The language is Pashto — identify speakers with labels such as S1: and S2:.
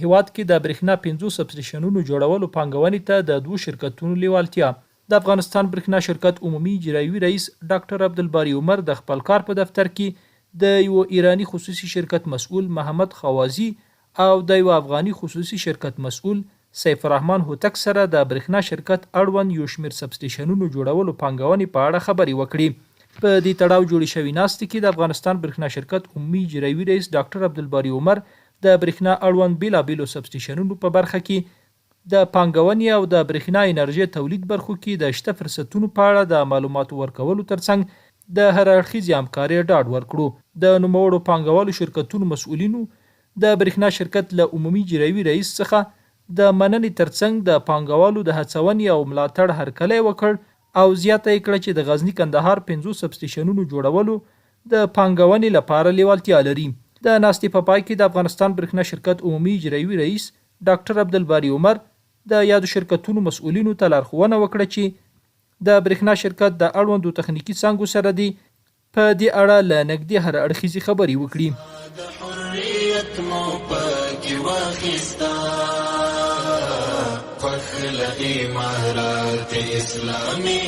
S1: هیواد کې د برېښنا 50 سبسټیشنونو جوړولو پانګونې ته د 2 شرکتونو لیوالتیا. د افغانستان برېښنا شرکت عمومي اجرایوي رئیس ډاکټر عبدالباري عمر د خپل کار په دفتر کې د یو ایرانی خصوصي شرکت مسؤل محمد خوازي او د یو افغاني خصوصي شرکت مسؤل سیف الرحمن هوتک سره د برېښنا شرکت اړوند یو شمېر سبسټیشنونو جوړولو پانګونې په اړه خبرې وکړي. په دې تړاو جوړې شوې ناستې کې د افغانستان برېښنا شرکت عمومي اجرایوي رئیس ډاکټر عبدالباري عمر د برېښنا اړوند بیلابیلو سبسټیشنونو په برخه کې د پانګونې او د برېښنا انرژي تولید برخو کې د شته فرصتونو په اړه د معلوماتو ورکولو ترڅنګ د هر اړخیزې همکارۍ ډاډ ورکړو. د نوموړو پانګوالو شرکتونو مسؤلینو د برېښنا شرکت له عمومي اجرایوي رئیس څخه د مننې ترڅنګ د پانګوالو د هڅونې او ملاتړ هرکلی وکړ او زیاته یې کړه چې د غزني کندهار 50 سبسټیشنونو جوړولو د پانګونې لپاره لیوالتیا لري. د ناستې په پای کې د افغانستان برېښنا شرکت عمومي اجرایوي رئیس ډاکټر عبدالباري عمر د یادو شرکتونو مسؤلینو ته لارښوونه وکړه چې د برېښنا شرکت د اړوندو تخنیکي څانګو سره دی په دې اړه له نږدې هر اړخیزې خبرې وکړي.
S2: امارات اسلامی